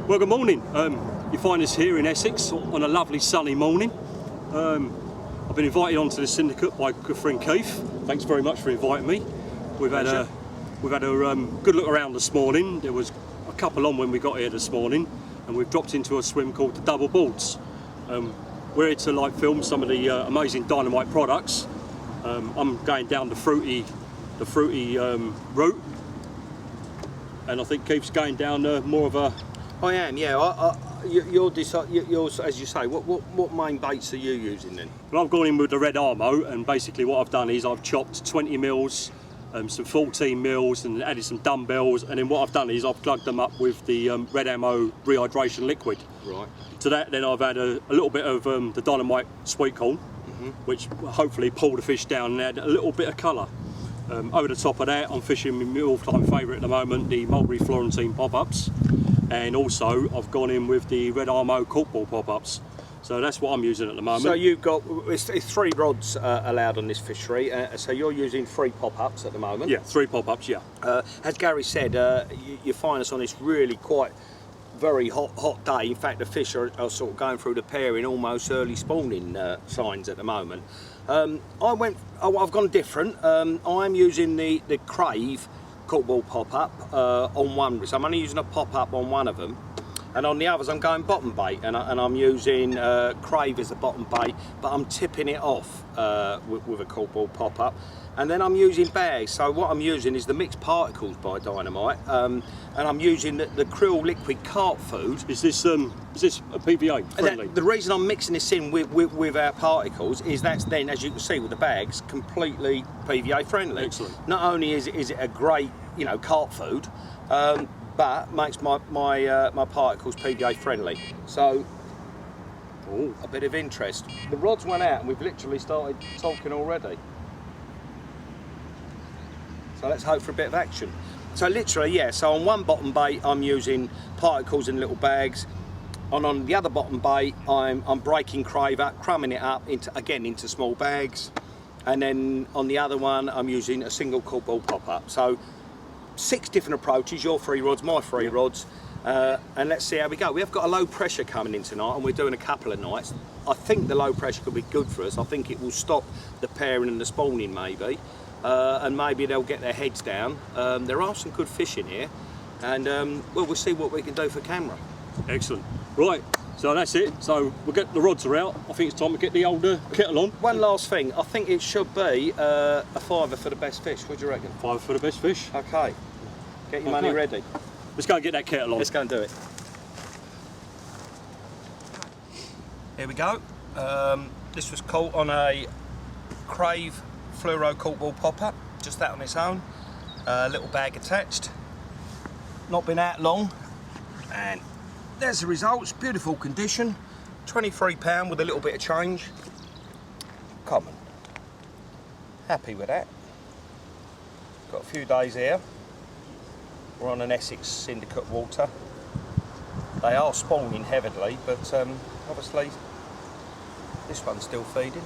Well, good morning. You find us here in Essex on a lovely sunny morning. I've been invited onto the syndicate by good friend Keith. Thanks very much for inviting me. We've had a good look around this morning. There was a couple on when we got here this morning, and we've dropped into a swim called the Double Boards. We're here to film some of the amazing Dynamite products. I'm going down the fruity route, and I think Keith's going down more of a. I am, yeah. You're as you say. What main baits are you using then? Well, I've gone in with the red Armo, and basically what I've done is I've chopped 20 mils, some 14 mils, and added some dumbbells. And then what I've done is I've plugged them up with the red Ammo rehydration liquid. Right. To that, then I've had a little bit of the Dynamite sweet corn, which hopefully pull the fish down and add a little bit of colour. Over the top of that, I'm fishing my all-time favourite at the moment, the Mulberry Florentine pop-ups. And also I've gone in with the red Armo corkball pop-ups, so that's what I'm using at the moment. So you've got it's 3 rods allowed on this fishery, so you're using 3 pop-ups at the moment. Yeah, 3 pop-ups, yeah. As Gary said, you find us on this really quite very hot day. In fact, the fish are sort of going through the pairing, almost early spawning signs at the moment. I've gone different. I'm using the Crave corkball pop-up on one, so I'm only using a pop-up on one of them, and on the others I'm going bottom bait, and I'm using Crave as the bottom bait, but I'm tipping it off with a corkball pop-up, and then I'm using bags. So what I'm using is the Mixed Particles by Dynamite, and I'm using the krill liquid carp food. Is this a PVA friendly? The reason I'm mixing this in with our particles is that's then, as you can see with the bags, completely PVA friendly. Excellent. Not only is it a great, carp food, but makes my particles PVA friendly. So, a bit of interest. The rods went out and we've literally started talking already. So let's hope for a bit of action. So literally, yeah, so on one bottom bait I'm using particles in little bags, and on the other bottom bait I'm breaking Crave up, crumbing it up into small bags, and then on the other one I'm using a single corkball pop-up. So 6 different approaches, your 3 rods, my 3 rods, and let's see how we go. We have got a low pressure coming in tonight, and we're doing a couple of nights. I think the low pressure could be good for us. I think it will stop the pairing and the spawning maybe. And maybe they'll get their heads down. There are some good fish in here, and we'll see what we can do for camera. Excellent. Right, so that's it. So we'll get the rods are out. I think it's time to get the older kettle on. One last thing, I think it should be a £5 for the best fish. What do you reckon? £5 for the best fish. Okay, get your money ready. Let's go and get that kettle on. Let's go and do it. Here we go. This was caught on a Crave fluoro corkball pop-up, just that on its own, little bag attached, not been out long, and there's the results. Beautiful condition, £23 with a little bit of change. Common, happy with that. Got a few days here. We're on an Essex syndicate water. They are spawning heavily, but obviously this one's still feeding.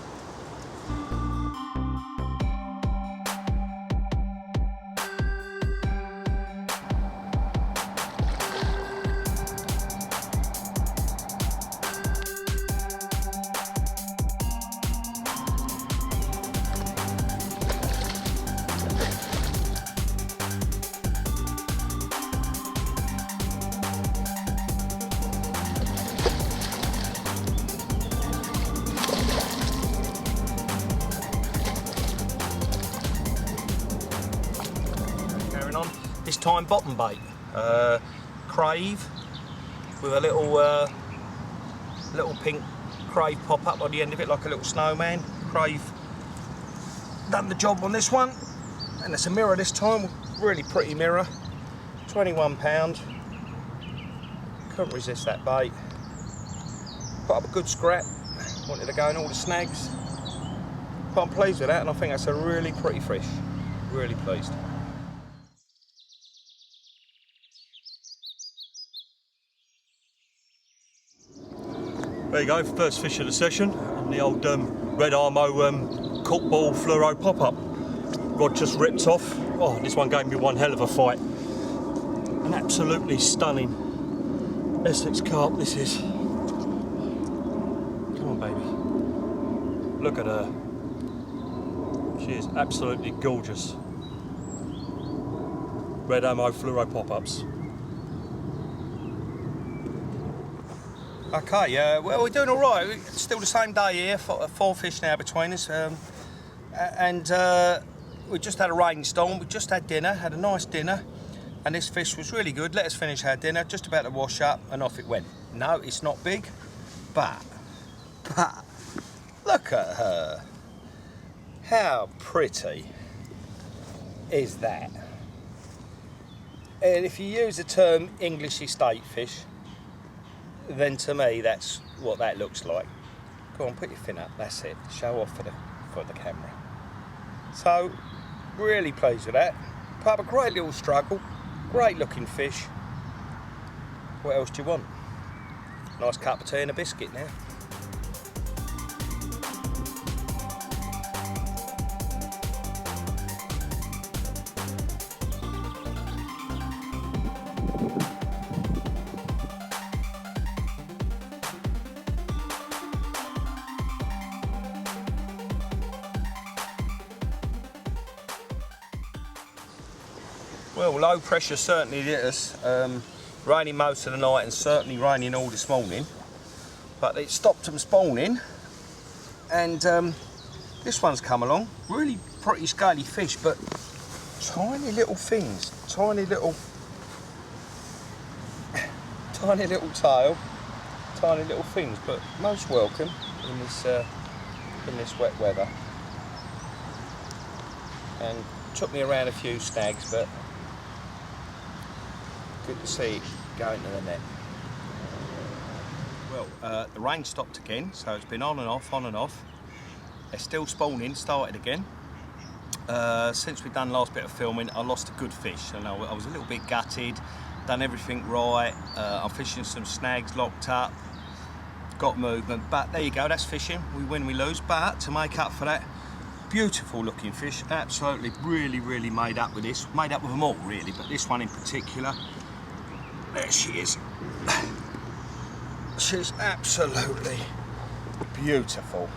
This time bottom bait, Crave with a little pink Crave pop up on the end of it like a little snowman. Crave done the job on this one, and it's a mirror this time, really pretty mirror, £21. Couldn't resist that bait. Put up a good scrap, wanted to go in all the snags, but I'm pleased with that, and I think that's a really pretty fish, really pleased. There you go, first fish of the session on the old red Armo corkball fluoro pop-up. Rod just ripped off. Oh, this one gave me one hell of a fight. An absolutely stunning Essex carp this is. Come on, baby. Look at her. She is absolutely gorgeous. Red ammo fluoro pop-ups. Okay, well, we're doing all right. It's still the same day here. Four fish now between us, and we just had a rainstorm. We just had dinner, had a nice dinner, and this fish was really good. Let us finish our dinner, just about to wash up, and off it went. No, it's not big, but look at her. How pretty is that? And if you use the term English estate fish, then to me that's what that looks like. Go on, put your fin up, that's it. Show off for the camera. So, really pleased with that. Part of a great little struggle, great looking fish. What else do you want? Nice cup of tea and a biscuit now. Well, low pressure certainly hit us. Raining most of the night and certainly raining all this morning. But it stopped them spawning. And this one's come along. Really pretty scaly fish, but tiny little fins. Tiny little tail. Tiny little fins, but most welcome in this wet weather. And took me around a few snags, but good to see it go into the net. Well, the rain stopped again, so it's been on and off, on and off. They're still spawning, started again. Since we've done last bit of filming, I lost a good fish, and I was a little bit gutted. Done everything right. I'm fishing some snags locked up, got movement, but there you go, that's fishing. We win, we lose, but to make up for that, beautiful looking fish, absolutely really made up with this. Made up with them all really, but this one in particular. There she is. She's absolutely beautiful.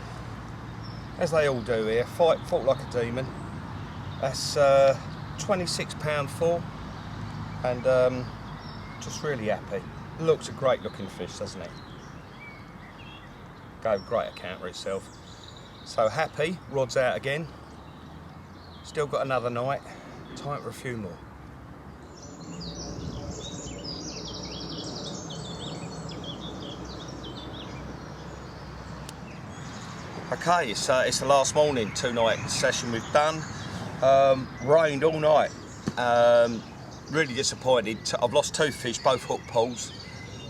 As they all do here, fought like a demon. That's £26 and just really happy. Looks a great looking fish, doesn't it? Gave great account for itself. So happy, rod's out again. Still got another night, time for a few more. Okay, it's the last morning, 2-night session we've done. Rained all night. Really disappointed. I've lost 2 fish, both hook pulls.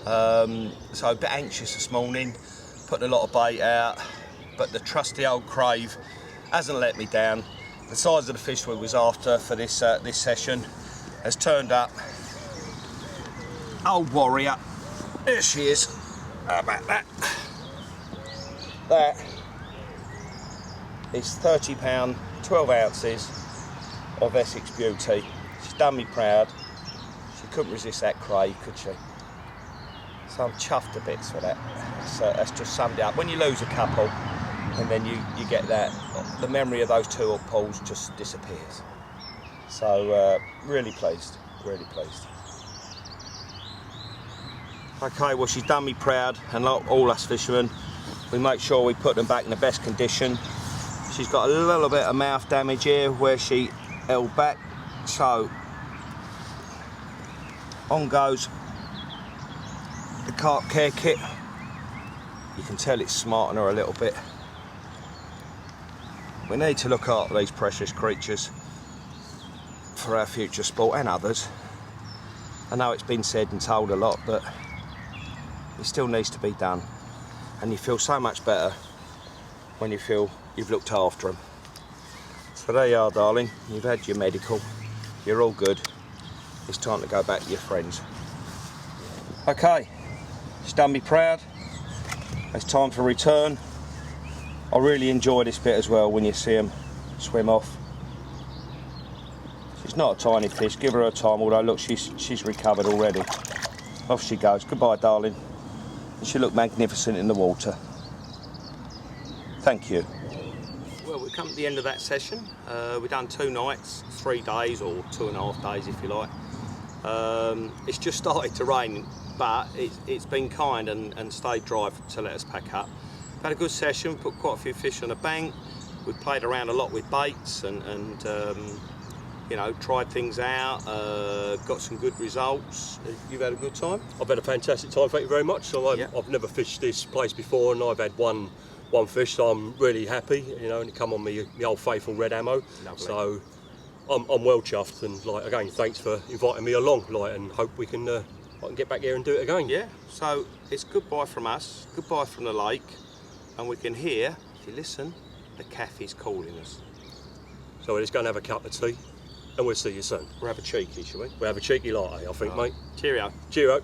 So a bit anxious this morning. Put a lot of bait out, but the trusty old crave hasn't let me down. The size of the fish we was after for this this session has turned up. Old warrior. There she is. How about that? That is £30, 12 ounces of Essex Beauty. She's done me proud. She couldn't resist that crave, could she? So I'm chuffed to bits for that. So that's just summed it up. When you lose a couple and then you get that, the memory of those 2 hook pulls just disappears. So really pleased, really pleased. Okay, well she's done me proud, and like all us fishermen, we make sure we put them back in the best condition. She's got a little bit of mouth damage here where she held back, so on goes the Carp care kit. You can tell it's smarting her a little bit. We need to look after these precious creatures for our future sport and others. I know it's been said and told a lot, but it still needs to be done. And you feel so much better when you feel you've looked after them. So there you are, darling. You've had your medical. You're all good. It's time to go back to your friends. Okay, she's done me proud. It's time for return. I really enjoy this bit as well when you see them swim off. She's not a tiny fish, give her her time, although look, she's recovered already. Off she goes. Goodbye, darling. She looked magnificent in the water. Thank you. Well, we've come to the end of that session. We've done 2 nights, 3 days, or 2.5 days if you like. It's just started to rain, but it's been kind and stayed dry to let us pack up. We've had a good session, put quite a few fish on the bank. We've played around a lot with baits and you know, tried things out, got some good results. You've had a good time? I've had a fantastic time, thank you very much. So I've never fished this place before, and I've had one fish, so I'm really happy, you know, and it come on me old faithful red ammo. Lovely. So I'm well chuffed, and like again, thanks for inviting me along, like, and hope we can I can get back here and do it again. Yeah, so it's goodbye from us, goodbye from the lake, and we can hear, if you listen, the caffee's calling us. So we're just going to have a cup of tea, and we'll see you soon. We'll have a cheeky, shall we? We'll have a cheeky latte, I think, mate. Cheerio. Cheerio.